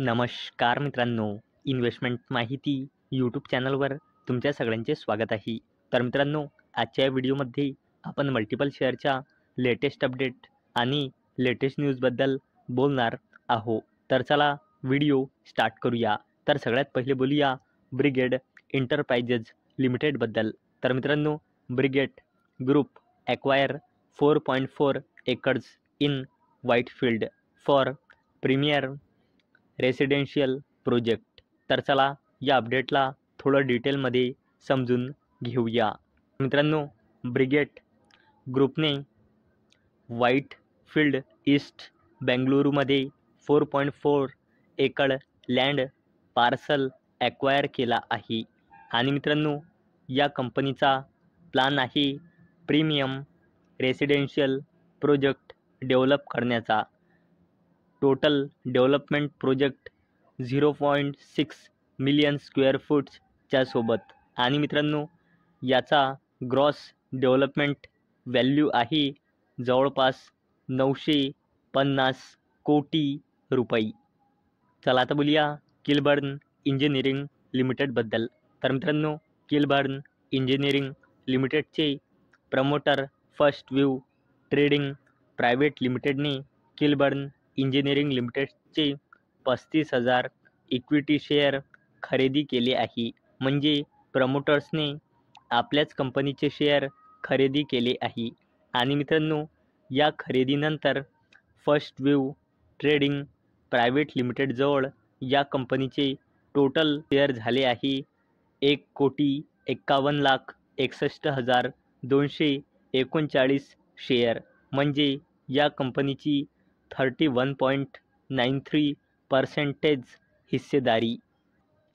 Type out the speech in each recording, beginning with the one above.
नमस्कार मित्रांनो, इन्व्हेस्टमेंट माहिती यूट्यूब चॅनलवर तुमच्या सगळ्यांचे स्वागत आहे. तर मित्रांनो, आजच्या या व्हिडिओमध्ये आपण मल्टिपल शेअरच्या लेटेस्ट अपडेट आणि लेटेस्ट न्यूजबद्दल बोलणार आहोत. तर चला व्हिडिओ स्टार्ट करूया. तर सगळ्यात पहिले बोलूया ब्रिगेड एंटरप्राइजेस लिमिटेडबद्दल. तर मित्रांनो, brigade group acquire 4.4 acres in Whitefield for premier residential project. तर चला या अपडेटला थोडं डिटेलमध्ये समजून घेऊया. मित्रांनो, ब्रिगेड ग्रुपने व्हाईटफील्ड ईस्ट बेंगळुरूमध्ये 4.4 एकर लँड पार्सल ॲक्वायर केला आहे. आणि मित्रांनो, या कंपनीचा प्लॅन आहे प्रीमियम रेसिडेन्शियल प्रोजेक्ट डेव्हलप करण्याचा. Total development project 0.6 million square फूटच्या सोबत. आणि मित्रांनो, याचा ग्रॉस डेव्हलपमेंट व्हॅल्यू आहे जवळपास 950 कोटी रुपये. चला आता बोलूया किलबर्न इंजिनिअरिंग लिमिटेडबद्दल. तर मित्रांनो, किलबर्न इंजिनिअरिंग लिमिटेडचे promoter first view trading private लिमिटेडने किलबर्न इंजिनिअरिंग लिमिटेडचे 35,000 इक्विटी शेअर खरेदी केले आहे. म्हणजे प्रमोटर्सने आपल्याच कंपनीचे शेअर खरेदी केले आहे. आणि मित्रांनो, या खरेदीनंतर फर्स्ट व्यू ट्रेडिंग प्रायव्हेट लिमिटेडजवळ या कंपनीचे टोटल शेअर झाले आहे 1,51,61,239 शेअर. म्हणजे या कंपनीची 31.93% हिस्सेदारी.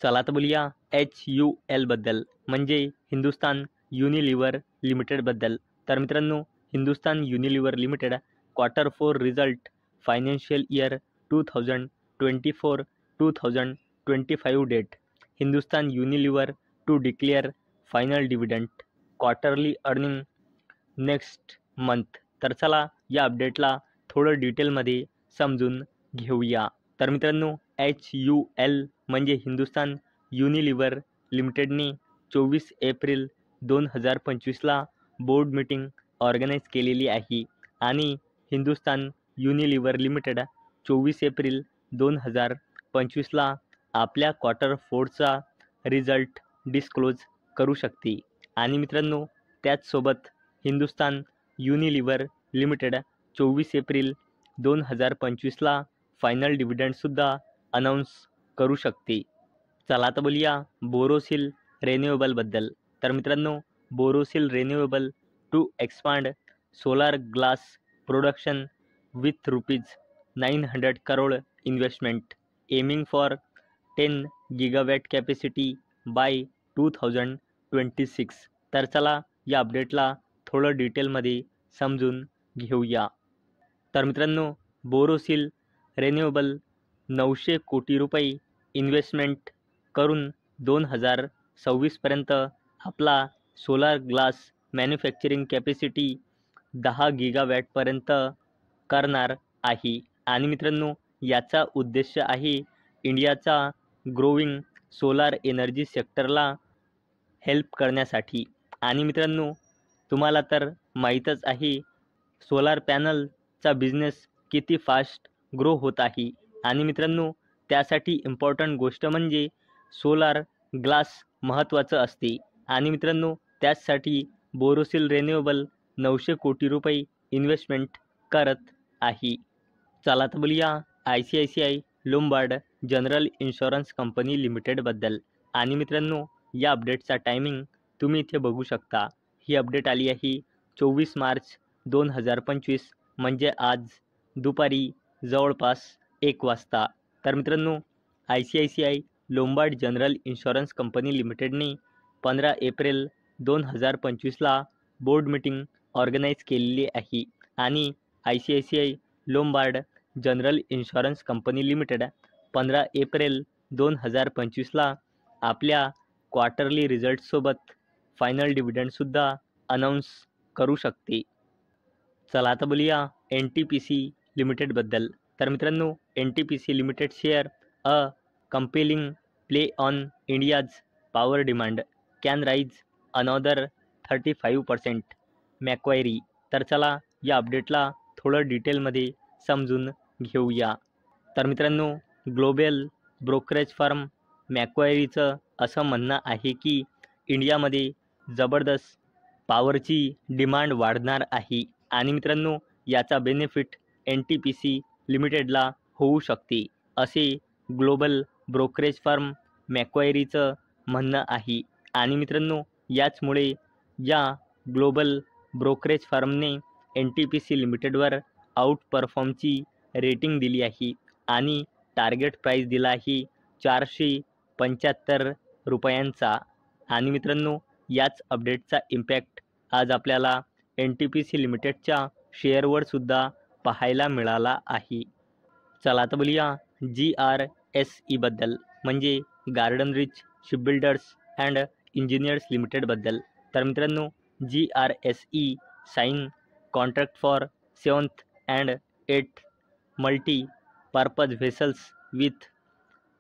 चला तर बोलूया HULबद्दल, म्हणजे हिंदुस्तान युनिलिव्हर लिमिटेडबद्दल. तर मित्रांनो, Hindustan Unilever limited Q4 result financial year 2024-2025 date. Hindustan Unilever to declare final dividend quarterly earning next month. तर चला या अपडेटला थोडं डिटेलमध्ये समजून घेऊया. तर मित्रांनो, HUL म्हणजे हिंदुस्तान युनिलिव्हर लिमिटेडने 24 एप्रिल 2025ला बोर्ड मीटिंग ऑर्गनाईज केलेली आहे. आणि हिंदुस्तान युनिलिव्हर लिमिटेड 24 एप्रिल 2025ला आपल्या Q4चा रिझल्ट डिस्क्लोज करू शकते. आणि मित्रांनो, त्याचसोबत हिंदुस्तान युनिलिव्हर लिमिटेड 24 एप्रिल 2025ला फायनल डिव्हिडंडसुद्धा अनाऊन्स करू शकते. चला आता बोलूया बोरोसिल रिन्युएबलबद्दल. तर मित्रांनो, Borosil renewable to expand solar glass production with ₹900 crore investment aiming for 10 gigawatt capacity by 2026. तर चला या अपडेटला थोडं डिटेलमध्ये समजून घेऊया. तर मित्रांनो, बोरोसिल रिन्युएबल 900 कोटी रुपये इन्व्हेस्टमेंट करून 2026पर्यंत आपला सोलार ग्लास मॅन्युफॅक्चरिंग कॅपॅसिटी 10 गिगावॅटपर्यंत करणार आहे. आणि मित्रांनो, याचा उद्देश आहे इंडियाचा ग्रोविंग सोलार एनर्जी सेक्टरला हेल्प करण्यासाठी. आणि मित्रांनो, तुम्हाला तर माहीतच आहे सोलार पॅनलचा बिझनेस किती फास्ट ग्रो होत आहे. आणि मित्रांनो, त्यासाठी इम्पॉर्टंट गोष्ट म्हणजे सोलार ग्लास महत्त्वाचं असते. आणि मित्रांनो, त्याचसाठी बोरोसिल रिन्युएबल 900 कोटी रुपये इन्व्हेस्टमेंट करत आहे. चला तर बोलूया ICICI Lombard general insurance company लिमिटेडबद्दल. आणि मित्रांनो, या अपडेटचा टायमिंग तुम्ही इथे बघू शकता. ही अपडेट आली आहे 24 मार्च 2025, म्हणजे आज दुपारी जवळपास 1 वाजता. तर मित्रांनो, ICICI Lombard general insurance company लिमिटेडने 15 एप्रिल 2025ला बोर्ड मीटिंग ऑर्गनाईज केलेली आहे. आणि ICICI Lombard general insurance company limited 15 April 2025ला आपल्या क्वार्टरली रिझल्टसोबत फायनल डिव्हिडंडसुद्धा अनाऊन्स करू शकते. चला आता बोलूया NTPC लिमिटेडबद्दल. तर मित्रांनो, NTPC limited share a compelling play on India's power demand can rise another 35%. Macquarie. तर चला या अपडेटला थोडं डिटेलमध्ये समजून घेऊया. तर मित्रांनो, ग्लोबल ब्रोकरेज फर्म मॅक्वायरीचं असं म्हणणं आहे की इंडियामध्ये जबरदस्त पॉवरची डिमांड वाढणार आहे आणि मित्रांनो याचा बेनिफिट NTPC लिमिटेडला होऊ शकते, असे ग्लोबल ब्रोकरेज फर्म मॅक्वायरीचं म्हणणं आहे. आणि मित्रांनो याचमुळे या ग्लोबल ब्रोकरेज फर्मने NTPC लिमिटेडवर आउट परफॉर्मची रेटिंग दिली आहे आणि टार्गेट प्राईस दिला आहे 475 रुपयांचा. आणि मित्रांनो याच अपडेटचा इम्पॅक्ट आज आपल्याला NTPC लिमिटेडच्या शेअरवर सुद्धा पाहायला मिळाला आहे. चला आता बोलूया GRSE बद्दल, म्हणजे garden reach shipbuilders and engineers लिमिटेडबद्दल. तर मित्रांनो GRSE sign contract for 7th and 8th multi purpose vessels with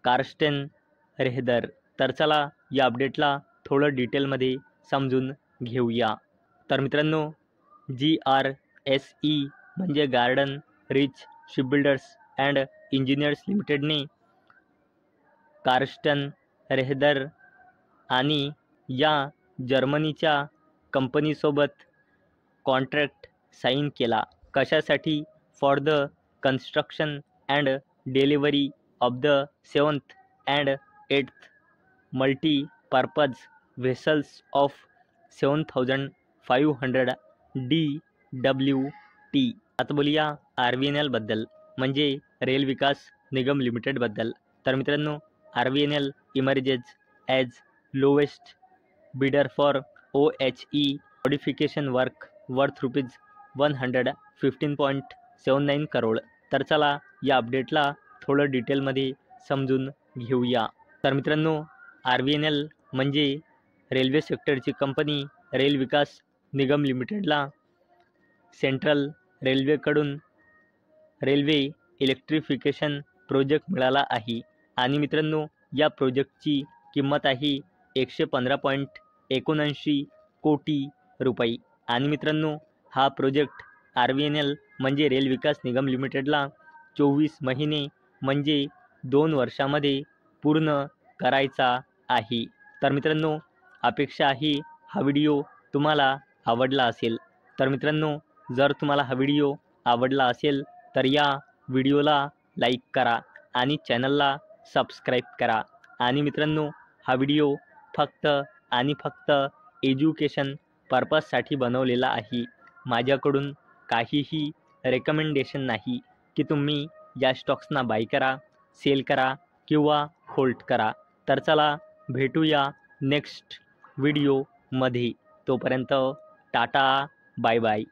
Carsten Rehder. तर चला या अपडेटला थोडं डिटेलमध्ये समजून घेऊया. तर मित्रांनो GRSE म्हणजे garden reach shipbuilders and engineers लिमिटेडने कार्स्टन रेहदर आणि या जर्मनीच्या कंपनीसोबत कॉन्ट्रॅक्ट साईन केला. कशासाठी? For the construction and delivery of the 7th and 8th multi purpose vessels of 7500 DWT. आता बोलूया RVNL बद्दल, म्हणजे रेल विकास निगम लिमिटेडबद्दल. तर मित्रांनो RVNL emerges as lowest bidder for OHE modification work worth ₹115.79 crore. तर चला या अपडेटला थोडं डिटेलमध्ये समजून घेऊया. तर मित्रांनो RVNL म्हणजे रेल्वे सेक्टरची कंपनी रेल विकास निगम लिमिटेडला सेंट्रल रेल्वेकडून रेल्वे इलेक्ट्रिफिकेशन प्रोजेक्ट मिळाला आहे. आणि मित्रांनो या प्रोजेक्टची किंमत आहे 115.79 कोटी रुपये. आणि मित्रांनो हा प्रोजेक्ट RVNL म्हणजे रेल विकास निगम लिमिटेडला 24 महिने म्हणजे 2 वर्षामध्ये पूर्ण करायचा आहे. तर मित्रांनो अपेक्षा आहे हा व्हिडिओ तुम्हाला आवडला असेल. तर मित्रांनो जर तुम्हाला हा व्हिडिओ आवडला असेल तर या व्हिडिओला लाईक करा आणि चॅनलला सबस्क्राईब करा. आणि मित्रांनो हा व्हिडिओ फक्त आणि फक्त एज्युकेशन पर्पजसाठी बनवलेला आहे. माझ्याकडून काहीही रेकमेंडेशन नाही की तुम्ही या स्टॉक्सना बाय करा, सेल करा किंवा होल्ड करा. तर चला भेटूया नेक्स्ट व्हिडिओमध्ये. तोपर्यंत टाटा, बाय बाय.